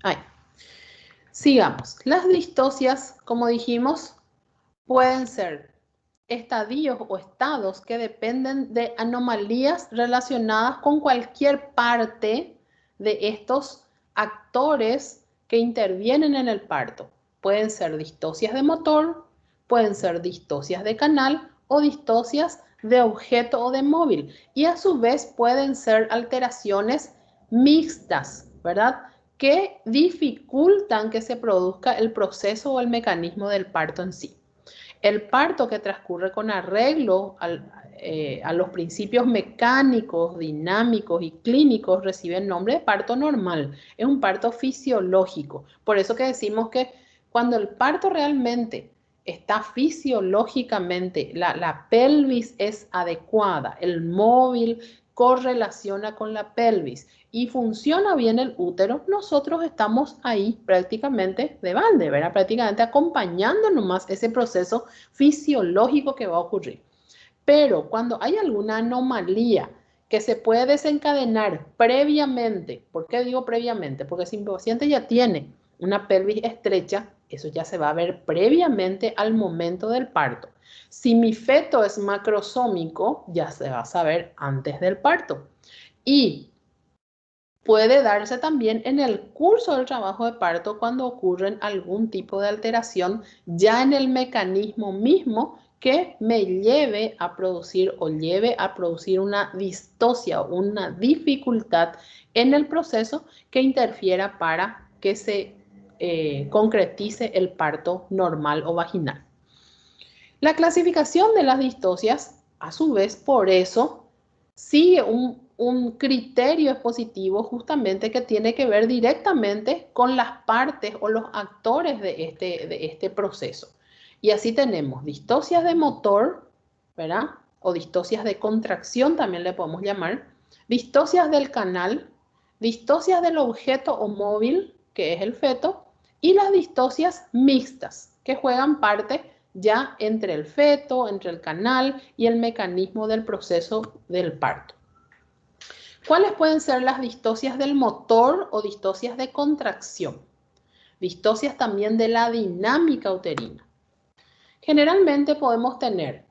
Ahí. Sigamos. Las distocias, como dijimos, pueden ser estadios o estados que dependen de anomalías relacionadas con cualquier parte de estos actores que intervienen en el parto. Pueden ser distocias de motor, pueden ser distocias de canal o distocias de objeto o de móvil. Y a su vez pueden ser alteraciones mixtas, ¿verdad? Que dificultan que se produzca el proceso o el mecanismo del parto en sí. El parto que transcurre con arreglo a los principios mecánicos, dinámicos y clínicos recibe el nombre de parto normal. Es un parto fisiológico. Por eso que decimos que cuando el parto realmente está fisiológicamente, la pelvis es adecuada, el móvil correlaciona con la pelvis y funciona bien el útero, nosotros estamos ahí prácticamente de balde, ¿verdad? Prácticamente acompañando nomás ese proceso fisiológico que va a ocurrir. Pero cuando hay alguna anomalía que se puede desencadenar previamente, ¿por qué digo previamente? Porque si mi paciente ya tiene una pelvis estrecha, eso ya se va a ver previamente al momento del parto. Si mi feto es macrosómico, ya se va a saber antes del parto. Y puede darse también en el curso del trabajo de parto cuando ocurren algún tipo de alteración ya en el mecanismo mismo que me lleve a producir o lleve a producir una distocia o una dificultad en el proceso que interfiera para que se concretice el parto normal o vaginal. La clasificación de las distocias, a su vez, por eso, sigue un criterio expositivo justamente que tiene que ver directamente con las partes o los actores de este proceso. Y así tenemos distocias de motor, ¿verdad? O distocias de contracción también le podemos llamar, distocias del canal, distocias del objeto o móvil, que es el feto, y las distocias mixtas, que juegan parte ya entre el feto, entre el canal y el mecanismo del proceso del parto. ¿Cuáles pueden ser las distocias del motor o distocias de contracción? Distocias también de la dinámica uterina. Generalmente podemos tener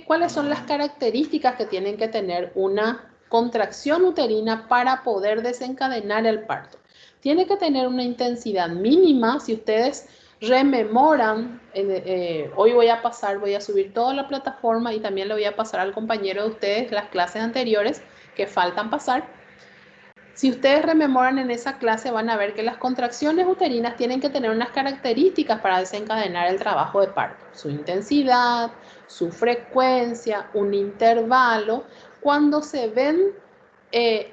¿cuáles son las características que tienen que tener una contracción uterina para poder desencadenar el parto? Tiene que tener una intensidad mínima. Si ustedes rememoran, hoy voy a subir toda la plataforma y también le voy a pasar al compañero de ustedes las clases anteriores que faltan pasar. Si ustedes rememoran en esa clase van a ver que las contracciones uterinas tienen que tener unas características para desencadenar el trabajo de parto. Su intensidad, su frecuencia, un intervalo. Cuando se ven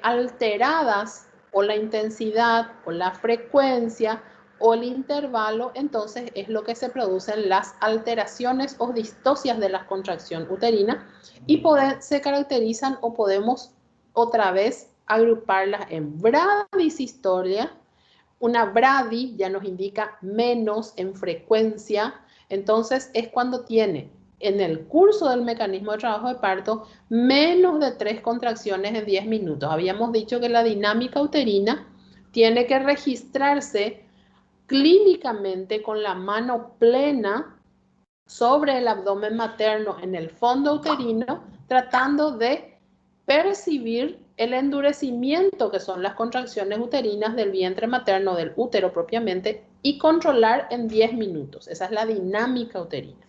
alteradas o la intensidad o la frecuencia o el intervalo, entonces es lo que se producen las alteraciones o distocias de la contracción uterina y se caracterizan o podemos otra vez agruparlas en bradisistolia. Una bradi ya nos indica menos en frecuencia, entonces es cuando tiene en el curso del mecanismo de trabajo de parto menos de 3 contracciones en 10 minutos. Habíamos dicho que la dinámica uterina tiene que registrarse clínicamente con la mano plena sobre el abdomen materno en el fondo uterino, tratando de percibir el endurecimiento que son las contracciones uterinas del vientre materno, del útero propiamente, y controlar en 10 minutos. Esa es la dinámica uterina.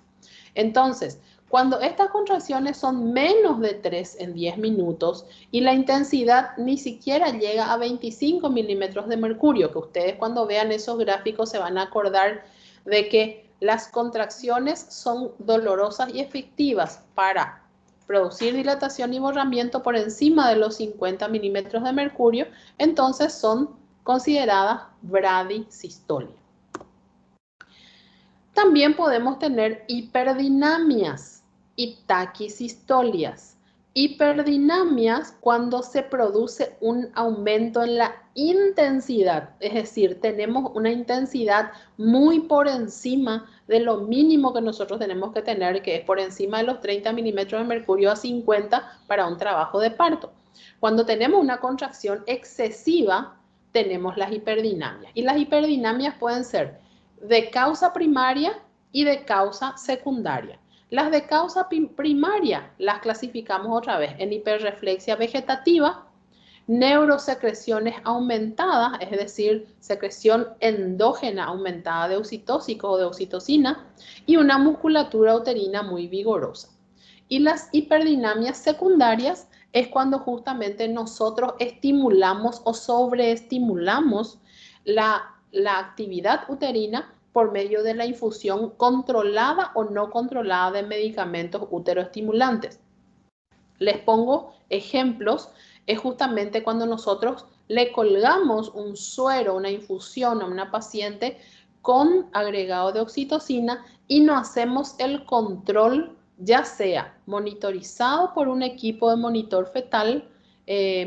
Entonces, cuando estas contracciones son menos de 3 en 10 minutos y la intensidad ni siquiera llega a 25 milímetros de mercurio, que ustedes cuando vean esos gráficos se van a acordar de que las contracciones son dolorosas y efectivas para producir dilatación y borramiento por encima de los 50 milímetros de mercurio, entonces son consideradas bradisistolia. También podemos tener hiperdinamias y taquisistolias. Hiperdinamias cuando se produce un aumento en la intensidad, es decir, tenemos una intensidad muy por encima de lo mínimo que nosotros tenemos que tener, que es por encima de los 30 milímetros de mercurio a 50 para un trabajo de parto. Cuando tenemos una contracción excesiva, tenemos las hiperdinamias. Y las hiperdinamias pueden ser de causa primaria y de causa secundaria. Las de causa primaria las clasificamos otra vez en hiperreflexia vegetativa, neurosecreciones aumentadas, es decir, secreción endógena aumentada de oxitóxicos o de oxitocina, y una musculatura uterina muy vigorosa. Y las hiperdinamias secundarias es cuando justamente nosotros estimulamos o sobreestimulamos la actividad uterina por medio de la infusión controlada o no controlada de medicamentos uteroestimulantes. Les pongo ejemplos, es justamente cuando nosotros le colgamos un suero, una infusión a una paciente con agregado de oxitocina y no hacemos el control, ya sea monitorizado por un equipo de monitor fetal,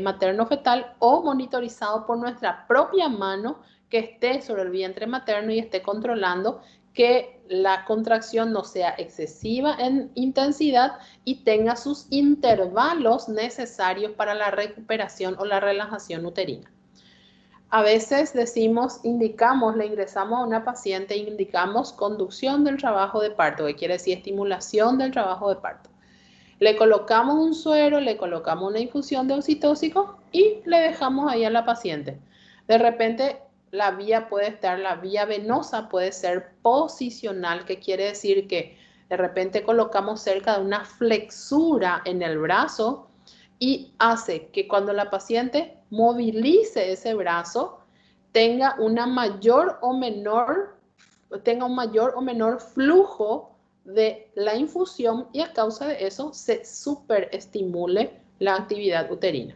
materno-fetal, o monitorizado por nuestra propia mano que esté sobre el vientre materno y esté controlando que la contracción no sea excesiva en intensidad y tenga sus intervalos necesarios para la recuperación o la relajación uterina. A veces decimos, indicamos, le ingresamos a una paciente, indicamos conducción del trabajo de parto, que quiere decir estimulación del trabajo de parto. Le colocamos un suero, le colocamos una infusión de oxitóxico y le dejamos ahí a la paciente. De repente la vía venosa puede ser posicional, que quiere decir que de repente colocamos cerca de una flexura en el brazo y hace que cuando la paciente movilice ese brazo tenga un mayor o menor flujo de la infusión y a causa de eso se superestimule la actividad uterina.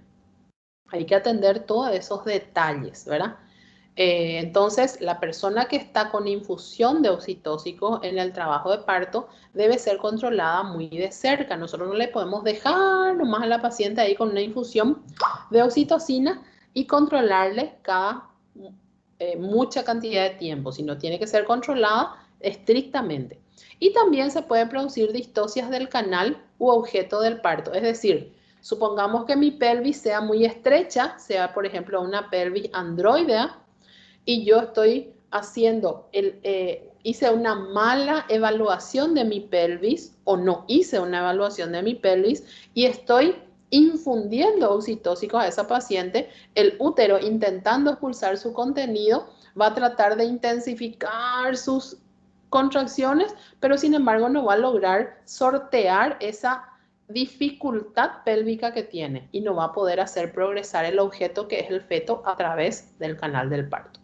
Hay que atender todos esos detalles, ¿verdad? Entonces, la persona que está con infusión de oxitóxico en el trabajo de parto debe ser controlada muy de cerca. Nosotros no le podemos dejar nomás a la paciente ahí con una infusión de oxitocina y controlarle cada mucha cantidad de tiempo, sino tiene que ser controlada estrictamente. Y también se pueden producir distocias del canal u objeto del parto, es decir, supongamos que mi pelvis sea muy estrecha, sea por ejemplo una pelvis androidea, y yo estoy haciendo, hice una mala evaluación de mi pelvis o no hice una evaluación de mi pelvis y estoy infundiendo oxitóxicos a esa paciente, el útero intentando expulsar su contenido va a tratar de intensificar sus contracciones, pero sin embargo no va a lograr sortear esa dificultad pélvica que tiene y no va a poder hacer progresar el objeto que es el feto a través del canal del parto.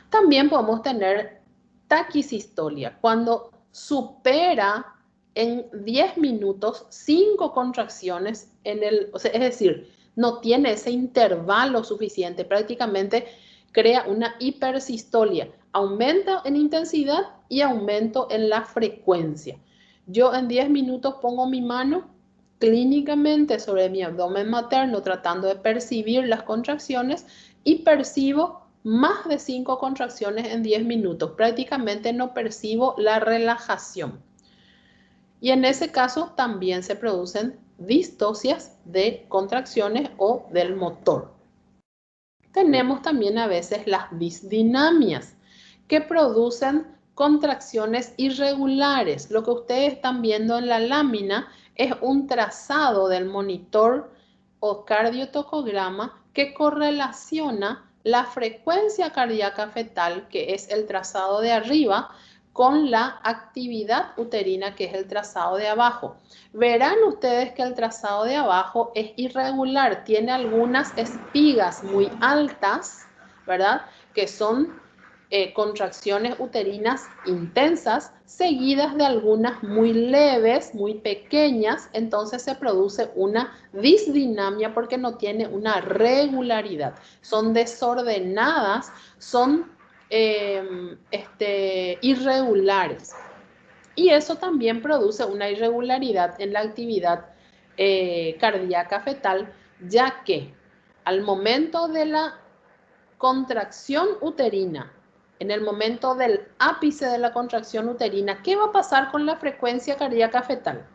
También podemos tener taquisistolia, cuando supera en 10 minutos 5 contracciones es decir, no tiene ese intervalo suficiente, prácticamente crea una hipersistolia, aumento en intensidad y aumento en la frecuencia. Yo en 10 minutos pongo mi mano clínicamente sobre mi abdomen materno tratando de percibir las contracciones y percibo más de 5 contracciones en 10 minutos. Prácticamente no percibo la relajación. Y en ese caso también se producen distocias de contracciones o del motor. Tenemos también a veces las disdinamias que producen contracciones irregulares. Lo que ustedes están viendo en la lámina es un trazado del monitor o cardiotocograma que correlaciona la frecuencia cardíaca fetal, que es el trazado de arriba, con la actividad uterina, que es el trazado de abajo. Verán ustedes que el trazado de abajo es irregular, tiene algunas espigas muy altas, ¿verdad? Que son contracciones uterinas intensas, seguidas de algunas muy leves, muy pequeñas, entonces se produce una disdinamia porque no tiene una regularidad. Son desordenadas, son irregulares. Y eso también produce una irregularidad en la actividad cardíaca fetal, ya que al momento de la contracción uterina, en el momento del ápice de la contracción uterina, ¿qué va a pasar con la frecuencia cardíaca fetal?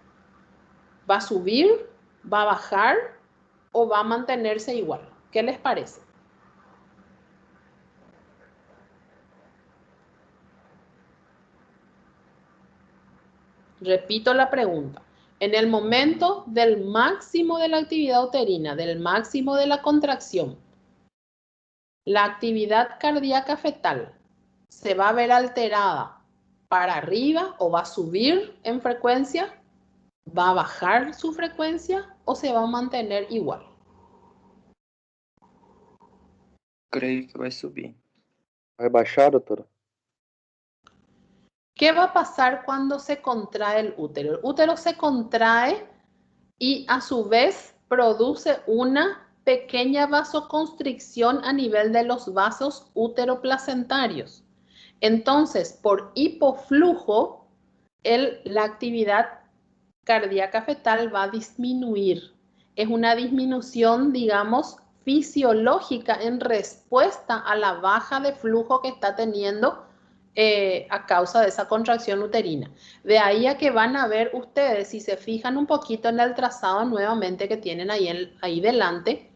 ¿Va a subir? ¿Va a bajar? ¿O va a mantenerse igual? ¿Qué les parece? Repito la pregunta. En el momento del máximo de la actividad uterina, del máximo de la contracción, la actividad cardíaca fetal se va a ver alterada para arriba o va a subir en frecuencia, va a bajar su frecuencia o se va a mantener igual. Creio que vai subir. Vai baixar, doutora? ¿Qué va a pasar cuando se contrae el útero? El útero se contrae y a su vez produce una pequeña vasoconstricción a nivel de los vasos uteroplacentarios. Entonces, por hipoflujo, la actividad cardíaca fetal va a disminuir. Es una disminución, digamos, fisiológica en respuesta a la baja de flujo que está teniendo a causa de esa contracción uterina. De ahí a que van a ver ustedes, si se fijan un poquito en el trazado nuevamente que tienen ahí delante,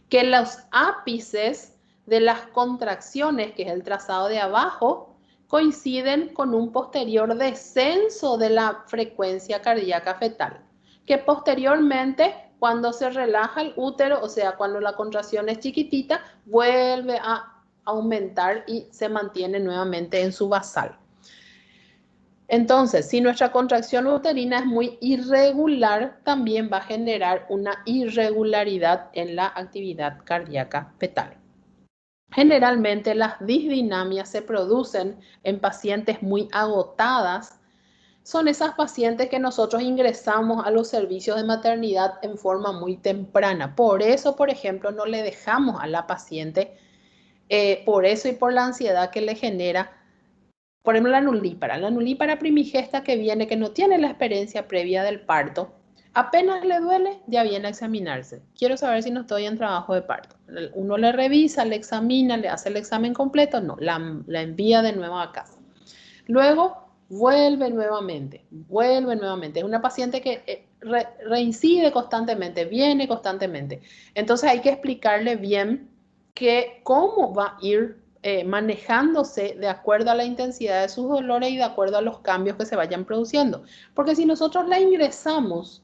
que los ápices de las contracciones, que es el trazado de abajo, coinciden con un posterior descenso de la frecuencia cardíaca fetal, que posteriormente, cuando se relaja el útero, o sea, cuando la contracción es chiquitita, vuelve a aumentar y se mantiene nuevamente en su basal. Entonces, si nuestra contracción uterina es muy irregular, también va a generar una irregularidad en la actividad cardíaca fetal. Generalmente las disdinamias se producen en pacientes muy agotadas. Son esas pacientes que nosotros ingresamos a los servicios de maternidad en forma muy temprana. Por eso, por ejemplo, no le dejamos a la paciente, por eso y por la ansiedad que le genera, por ejemplo, la nulípara primigesta que viene, que no tiene la experiencia previa del parto. Apenas le duele, ya viene a examinarse. Quiero saber si no estoy en trabajo de parto. Uno le revisa, le examina, le hace el examen completo. No, la envía de nuevo a casa. Luego vuelve nuevamente. Es una paciente que reincide constantemente, viene constantemente. Entonces hay que explicarle bien cómo va a ir manejándose de acuerdo a la intensidad de sus dolores y de acuerdo a los cambios que se vayan produciendo. Porque si nosotros la ingresamos,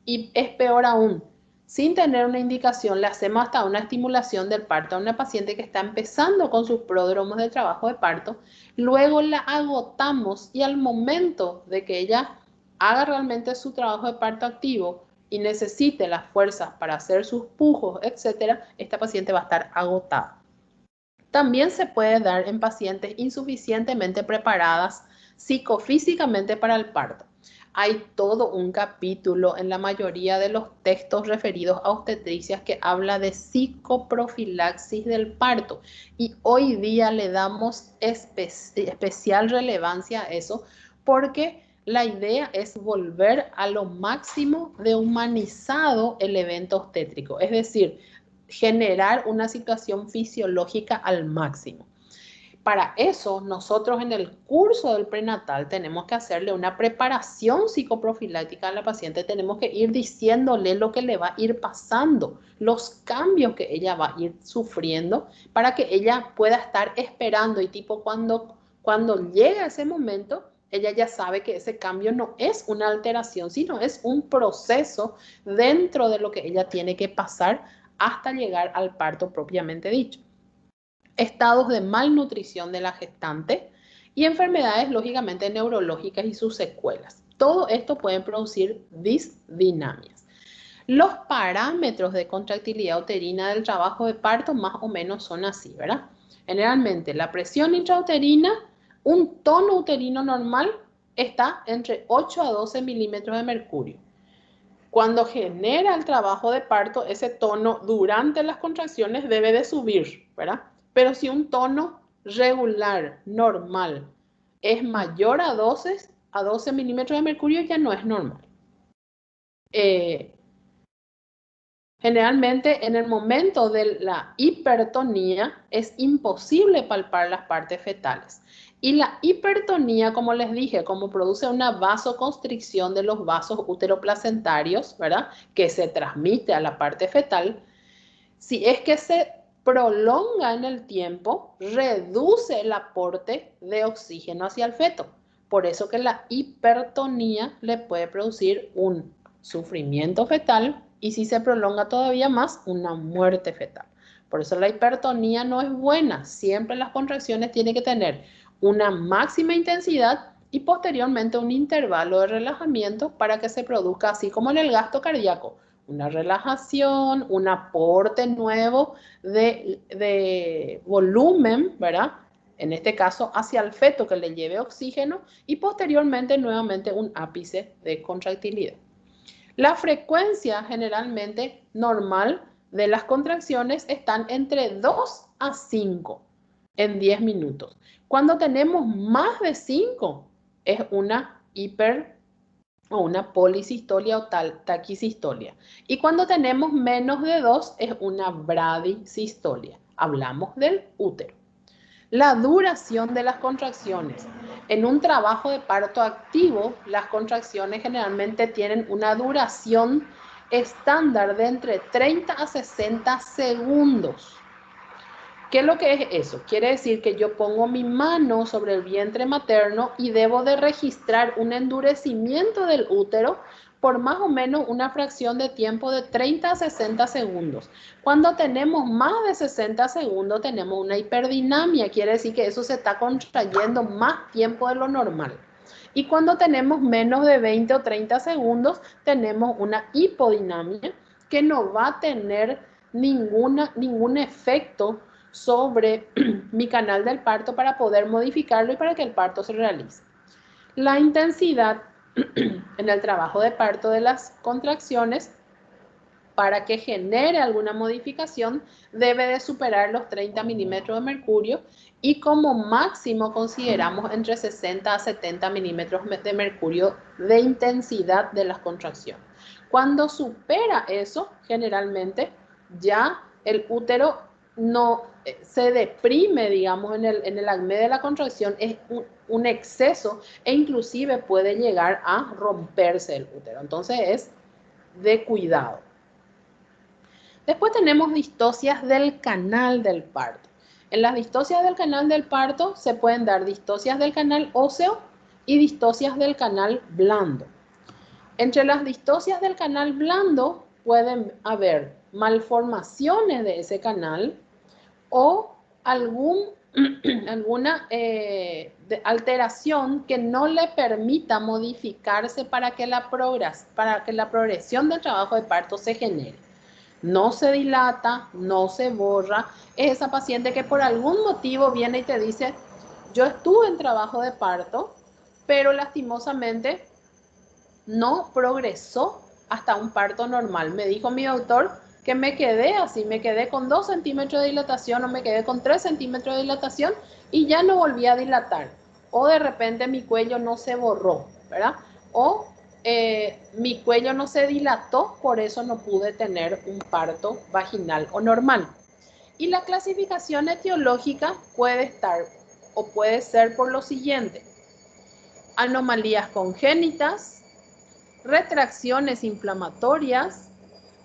y es peor aún, sin tener una indicación, le hacemos hasta una estimulación del parto a una paciente que está empezando con sus pródromos de trabajo de parto, luego la agotamos y al momento de que ella haga realmente su trabajo de parto activo y necesite las fuerzas para hacer sus pujos, etcétera, esta paciente va a estar agotada. También se puede dar en pacientes insuficientemente preparadas psicofísicamente para el parto. Hay todo un capítulo en la mayoría de los textos referidos a obstetricias que habla de psicoprofilaxis del parto y hoy día le damos especial relevancia a eso porque la idea es volver a lo máximo de humanizado el evento obstétrico, es decir, generar una situación fisiológica al máximo. Para eso, nosotros en el curso del prenatal tenemos que hacerle una preparación psicoprofiláctica a la paciente. Tenemos que ir diciéndole lo que le va a ir pasando, los cambios que ella va a ir sufriendo para que ella pueda estar esperando y tipo cuando llega ese momento, ella ya sabe que ese cambio no es una alteración, sino es un proceso dentro de lo que ella tiene que pasar hasta llegar al parto propiamente dicho. Estados de malnutrición de la gestante y enfermedades lógicamente neurológicas y sus secuelas. Todo esto puede producir disdinamias. Los parámetros de contractilidad uterina del trabajo de parto más o menos son así, ¿verdad? Generalmente la presión intrauterina, un tono uterino normal está entre 8 a 12 milímetros de mercurio. Cuando genera el trabajo de parto, ese tono durante las contracciones debe de subir, ¿verdad? Pero si un tono regular, normal, es mayor a 12 milímetros de mercurio, ya no es normal. Generalmente en el momento de la hipertonía es imposible palpar las partes fetales. Y la hipertonía, como les dije, como produce una vasoconstricción de los vasos uteroplacentarios, ¿verdad? Que se transmite a la parte fetal, si es que se prolonga en el tiempo, reduce el aporte de oxígeno hacia el feto. Por eso que la hipertonía le puede producir un sufrimiento fetal y si se prolonga todavía más, una muerte fetal. Por eso la hipertonía no es buena. Siempre las contracciones tienen que tener una máxima intensidad y posteriormente un intervalo de relajamiento para que se produzca, así como en el gasto cardíaco, una relajación, un aporte nuevo de volumen, ¿verdad? En este caso hacia el feto que le lleve oxígeno y posteriormente nuevamente un ápice de contractilidad. La frecuencia generalmente normal de las contracciones están entre 2 a 5 en 10 minutos. Cuando tenemos más de 5 es una hiper o una polisistolia o taquisistolia. Y cuando tenemos menos de 2 es una bradisistolia. Hablamos del útero. La duración de las contracciones. En un trabajo de parto activo, las contracciones generalmente tienen una duración estándar de entre 30 a 60 segundos. ¿Qué es lo que es eso? Quiere decir que yo pongo mi mano sobre el vientre materno y debo de registrar un endurecimiento del útero por más o menos una fracción de tiempo de 30 a 60 segundos. Cuando tenemos más de 60 segundos tenemos una hiperdinamia, quiere decir que eso se está contrayendo más tiempo de lo normal. Y cuando tenemos menos de 20 o 30 segundos tenemos una hipodinamia que no va a tener ningún efecto sobre mi canal del parto para poder modificarlo y para que el parto se realice. La intensidad en el trabajo de parto de las contracciones para que genere alguna modificación debe de superar los 30 milímetros de mercurio y como máximo consideramos entre 60 a 70 milímetros de mercurio de intensidad de las contracciones. Cuando supera eso, generalmente ya el útero no se deprime, digamos, en el acme de la contracción, es un exceso e inclusive puede llegar a romperse el útero. Entonces es de cuidado. Después tenemos distocias del canal del parto. En las distocias del canal del parto se pueden dar distocias del canal óseo y distocias del canal blando. Entre las distocias del canal blando pueden haber malformaciones de ese canal o alguna alteración que no le permita modificarse para que la progresión del trabajo de parto se genere. No se dilata, no se borra. Es esa paciente que por algún motivo viene y te dice, yo estuve en trabajo de parto, pero lastimosamente no progresó hasta un parto normal. Me dijo mi doctor que me quedé así, me quedé con 2 centímetros de dilatación o me quedé con 3 centímetros de dilatación y ya no volví a dilatar. O de repente mi cuello no se borró, ¿verdad? O mi cuello no se dilató, por eso no pude tener un parto vaginal o normal. Y la clasificación etiológica puede estar o puede ser por lo siguiente: anomalías congénitas, retracciones inflamatorias,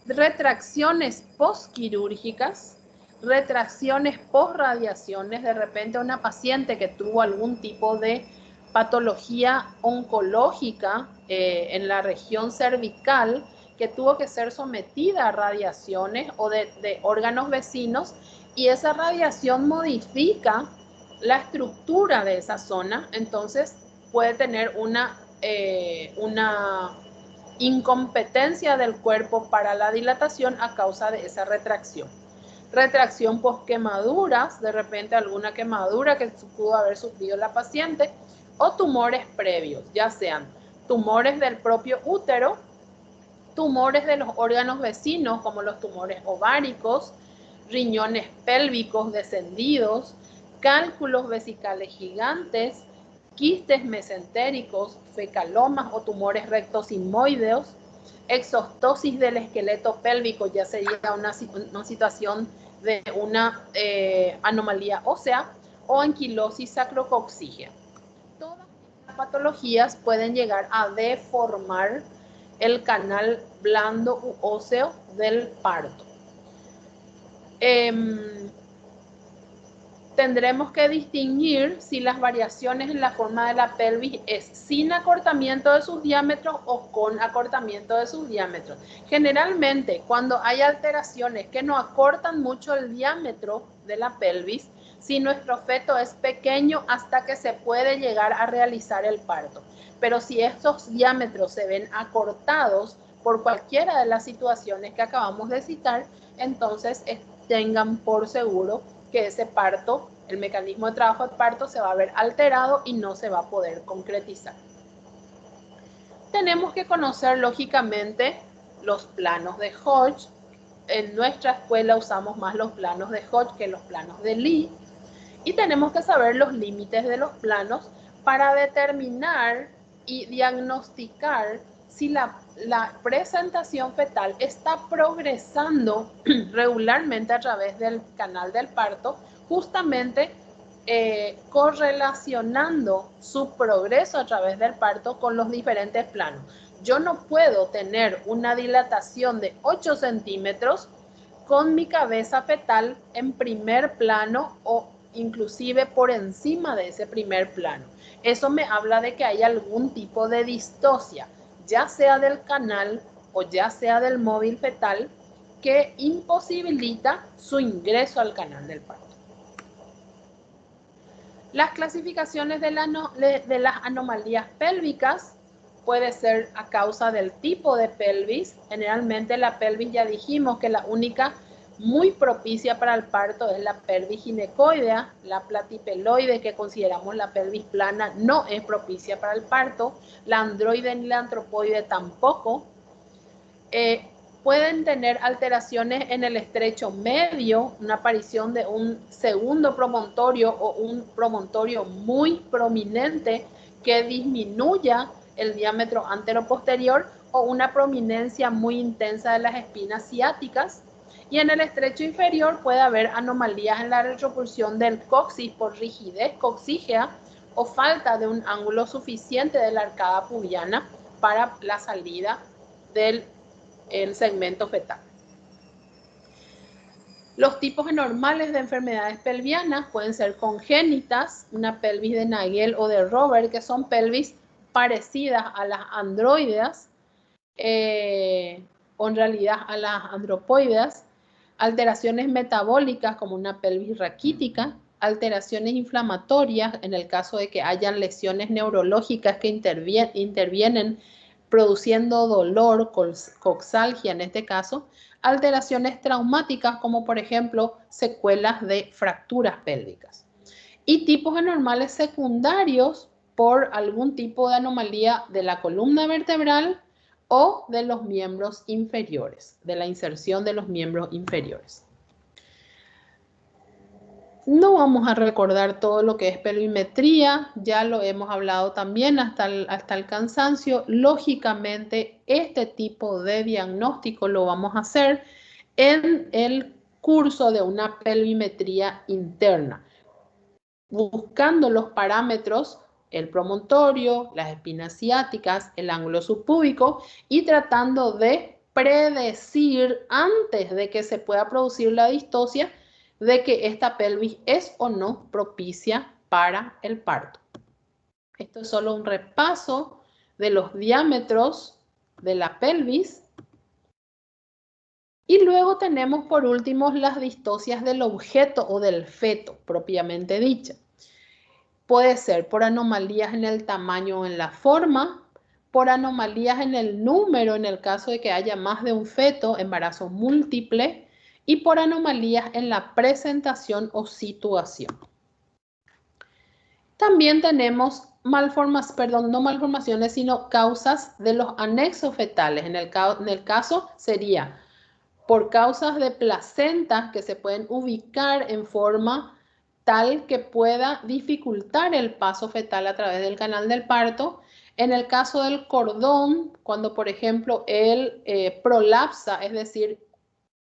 retracciones postquirúrgicas, retracciones postradiaciones, de repente una paciente que tuvo algún tipo de patología oncológica en la región cervical, que tuvo que ser sometida a radiaciones o de órganos vecinos, y esa radiación modifica la estructura de esa zona, entonces puede tener una incompetencia del cuerpo para la dilatación a causa de esa retracción. Retracción post-quemaduras, de repente alguna quemadura que pudo haber sufrido la paciente, o tumores previos, ya sean tumores del propio útero, tumores de los órganos vecinos como los tumores ováricos, riñones pélvicos descendidos, cálculos vesicales gigantes, quistes mesentéricos, fecalomas o tumores rectosigmoideos, exostosis del esqueleto pélvico, ya sería una situación de una anomalía ósea, o anquilosis sacrococcígea. Todas estas patologías pueden llegar a deformar el canal blando u óseo del parto. tendremos que distinguir si las variaciones en la forma de la pelvis es sin acortamiento de sus diámetros o con acortamiento de sus diámetros. Generalmente, cuando hay alteraciones que no acortan mucho el diámetro de la pelvis, si nuestro feto es pequeño hasta que se puede llegar a realizar el parto. Pero si estos diámetros se ven acortados por cualquiera de las situaciones que acabamos de citar, entonces tengan por seguro que ese parto, el mecanismo de trabajo de parto se va a ver alterado y no se va a poder concretizar. Tenemos que conocer lógicamente los planos de Hodge. En nuestra escuela usamos más los planos de Hodge que los planos de Lee. Y tenemos que saber los límites de los planos para determinar y diagnosticar si la presentación fetal está progresando regularmente a través del canal del parto, justamente correlacionando su progreso a través del parto con los diferentes planos. Yo no puedo tener una dilatación de 8 centímetros con mi cabeza fetal en primer plano o inclusive por encima de ese primer plano. Eso me habla de que hay algún tipo de distocia, ya sea del canal o ya sea del móvil fetal, que imposibilita su ingreso al canal del parto. Las clasificaciones de las anomalías pélvicas puede ser a causa del tipo de pelvis. Generalmente la pelvis, ya dijimos que la única muy propicia para el parto es la pelvis ginecoidea. La platipeloide, que consideramos la pelvis plana, no es propicia para el parto. La androide ni la antropoide tampoco. Pueden tener alteraciones en el estrecho medio, una aparición de un segundo promontorio o un promontorio muy prominente que disminuya el diámetro anteroposterior o una prominencia muy intensa de las espinas ciáticas. Y en el estrecho inferior puede haber anomalías en la retropulsión del coxis por rigidez coxígea o falta de un ángulo suficiente de la arcada pubiana para la salida del segmento fetal. Los tipos anormales de enfermedades pelvianas pueden ser congénitas, una pelvis de Nagel o de Robert, que son pelvis parecidas a las androideas o en realidad a las andropoideas, alteraciones metabólicas como una pelvis raquítica, alteraciones inflamatorias en el caso de que hayan lesiones neurológicas que intervienen produciendo dolor, coxalgia en este caso, alteraciones traumáticas como por ejemplo secuelas de fracturas pélvicas. Y tipos anormales secundarios por algún tipo de anomalía de la columna vertebral o de los miembros inferiores, de la inserción de los miembros inferiores. No vamos a recordar todo lo que es pelvimetría, ya lo hemos hablado también hasta el cansancio. Lógicamente, este tipo de diagnóstico lo vamos a hacer en el curso de una pelvimetría interna, buscando los parámetros, el promontorio, las espinas ciáticas, el ángulo subpúbico y tratando de predecir antes de que se pueda producir la distocia de que esta pelvis es o no propicia para el parto. Esto es solo un repaso de los diámetros de la pelvis. Y luego tenemos por último las distocias del objeto o del feto propiamente dicha. Puede ser por anomalías en el tamaño o en la forma, por anomalías en el número en el caso de que haya más de un feto, embarazo múltiple, y por anomalías en la presentación o situación. También tenemos no malformaciones, sino causas de los anexos fetales. En el caso sería por causas de placentas que se pueden ubicar en forma tal que pueda dificultar el paso fetal a través del canal del parto. En el caso del cordón, cuando por ejemplo él prolapsa, es decir,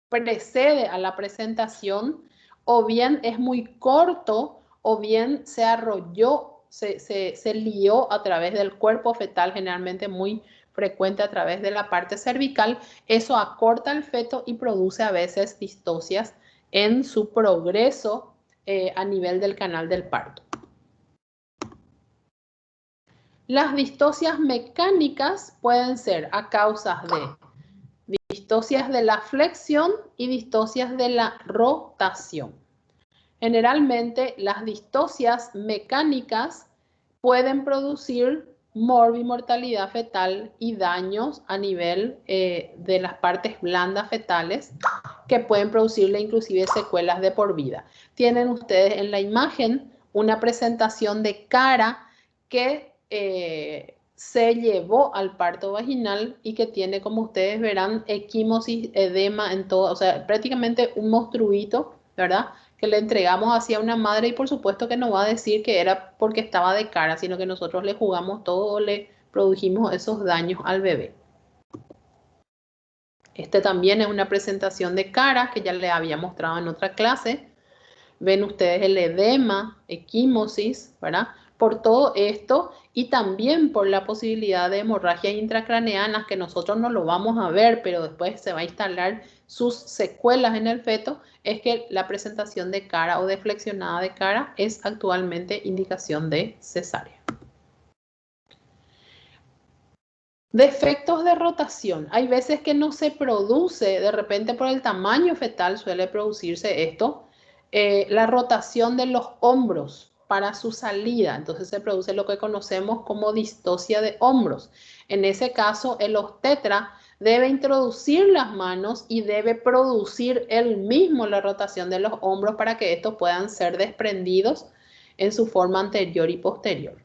precede a la presentación, o bien es muy corto, o bien se arrolló, se lió a través del cuerpo fetal, generalmente muy frecuente a través de la parte cervical. Eso acorta el feto y produce a veces distocias en su progreso a nivel del canal del parto. Las distocias mecánicas pueden ser a causa de distocias de la flexión y distocias de la rotación. Generalmente las distocias mecánicas pueden producir morbimortalidad fetal y daños a nivel de las partes blandas fetales que pueden producirle inclusive secuelas de por vida. Tienen ustedes en la imagen una presentación de cara que se llevó al parto vaginal y que tiene, como ustedes verán, equimosis, edema en todo, o sea, prácticamente un monstruito, ¿verdad?, que le entregamos hacia una madre y por supuesto que no va a decir que era porque estaba de cara, sino que nosotros le jugamos todo, le produjimos esos daños al bebé. Este también es una presentación de cara que ya les había mostrado en otra clase. Ven ustedes el edema, equimosis, ¿verdad? Por todo esto y también por la posibilidad de hemorragias intracraneanas que nosotros no lo vamos a ver, pero después se va a instalar sus secuelas en el feto, es que la presentación de cara o de flexionada de cara es actualmente indicación de cesárea. Defectos de rotación. Hay veces que no se produce, de repente por el tamaño fetal suele producirse esto, la rotación de los hombros para su salida. Entonces se produce lo que conocemos como distocia de hombros. En ese caso, el obstetra debe introducir las manos y debe producir él mismo la rotación de los hombros para que estos puedan ser desprendidos en su forma anterior y posterior.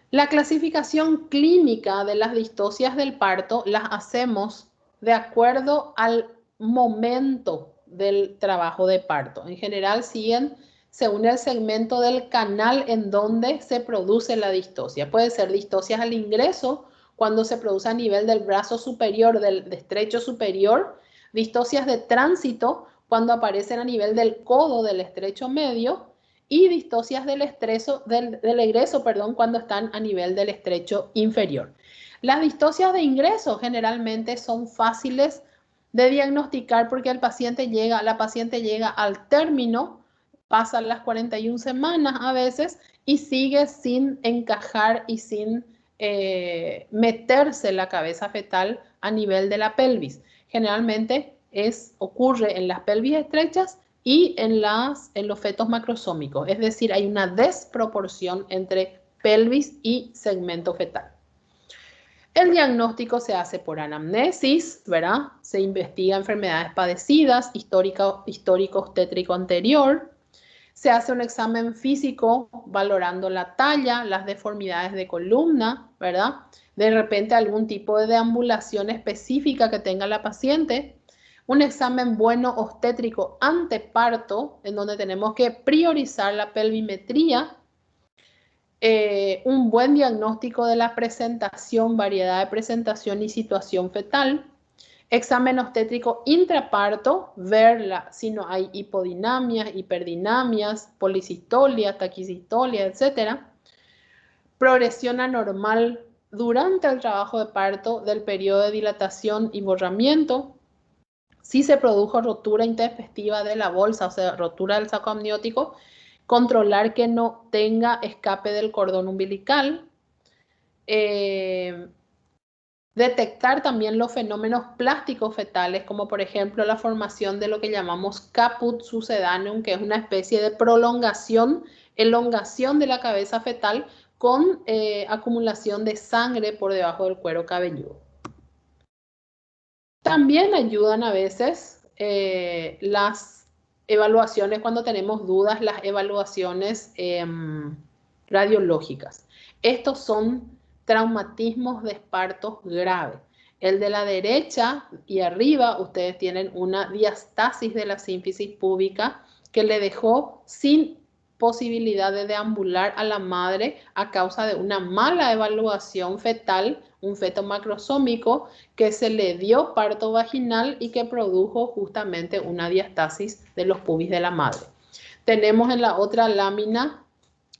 La clasificación clínica de las distocias del parto las hacemos de acuerdo al momento del trabajo de parto. En general siguen según el segmento del canal en donde se produce la distocia. Puede ser distocias al ingreso, cuando se produce a nivel del brazo superior, del estrecho superior, distocias de tránsito, cuando aparecen a nivel del codo del estrecho medio, y distocias del egreso, cuando están a nivel del estrecho inferior. Las distocias de ingreso generalmente son fáciles de diagnosticar porque la paciente llega al término, pasan las 41 semanas a veces y sigue sin encajar y sin meterse la cabeza fetal a nivel de la pelvis. Generalmente ocurre en las pelvis estrechas y en los fetos macrosómicos, es decir, hay una desproporción entre pelvis y segmento fetal. El diagnóstico se hace por anamnesis, ¿verdad? Se investiga enfermedades padecidas, histórico obstétrico anterior. Se hace un examen físico valorando la talla, las deformidades de columna, ¿verdad? De repente algún tipo de deambulación específica que tenga la paciente. Un examen bueno obstétrico anteparto, en donde tenemos que priorizar la pelvimetría. Un buen diagnóstico de la presentación, variedad de presentación y situación fetal. Examen obstétrico intraparto, ver si no hay hipodinamias, hiperdinamias, policistolia, taquicistolia, etc. Progresión anormal durante el trabajo de parto del periodo de dilatación y borramiento. Si se produjo rotura intempestiva de la bolsa, o sea, rotura del saco amniótico, controlar que no tenga escape del cordón umbilical. Detectar también los fenómenos plásticos fetales, como por ejemplo la formación de lo que llamamos caput succedaneum, que es una especie de prolongación, elongación de la cabeza fetal con acumulación de sangre por debajo del cuero cabelludo. También ayudan a veces las evaluaciones cuando tenemos dudas, las evaluaciones radiológicas. Estos son traumatismos de partos graves. El de la derecha y arriba ustedes tienen una diastasis de la sínfisis púbica que le dejó sin posibilidad de deambular a la madre a causa de una mala evaluación fetal, un feto macrosómico que se le dio parto vaginal y que produjo justamente una diastasis de los pubis de la madre. Tenemos en la otra lámina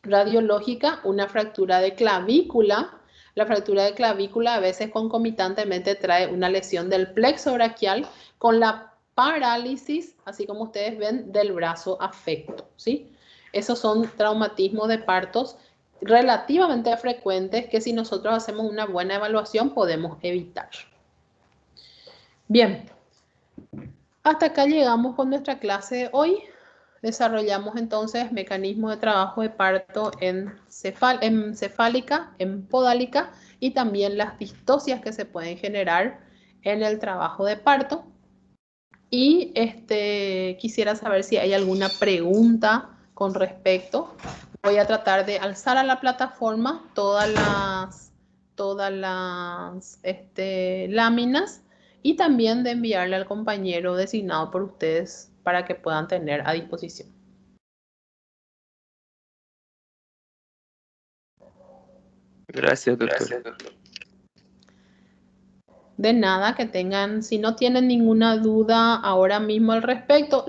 radiológica una fractura de clavícula. La fractura de clavícula a veces concomitantemente trae una lesión del plexo braquial con la parálisis, así como ustedes ven, del brazo afecto, ¿sí? Esos son traumatismos de partos relativamente frecuentes que si nosotros hacemos una buena evaluación podemos evitar. Bien, hasta acá llegamos con nuestra clase de hoy. Desarrollamos entonces mecanismos de trabajo de parto en cefálica, en podálica y también las distocias que se pueden generar en el trabajo de parto. Y quisiera saber si hay alguna pregunta con respecto. Voy a tratar de alzar a la plataforma todas las láminas y también de enviarle al compañero designado por ustedes para que puedan tener a disposición. Gracias, doctora. De nada, que tengan, si no tienen ninguna duda ahora mismo al respecto,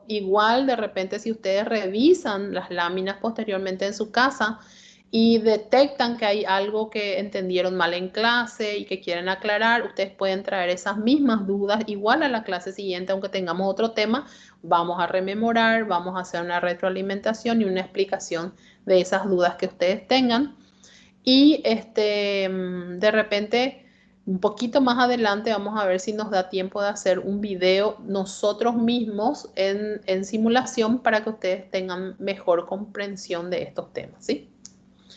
igual de repente si ustedes revisan las láminas posteriormente en su casa y detectan que hay algo que entendieron mal en clase y que quieren aclarar, ustedes pueden traer esas mismas dudas igual a la clase siguiente, aunque tengamos otro tema, vamos a rememorar, vamos a hacer una retroalimentación y una explicación de esas dudas que ustedes tengan. Y de repente, un poquito más adelante, vamos a ver si nos da tiempo de hacer un video nosotros mismos en simulación para que ustedes tengan mejor comprensión de estos temas, ¿sí?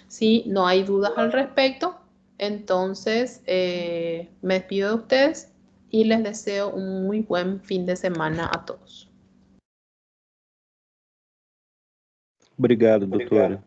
Si no hay dudas al respecto, entonces me despido de ustedes y les deseo un muy buen fin de semana a todos. Obrigado, doutora.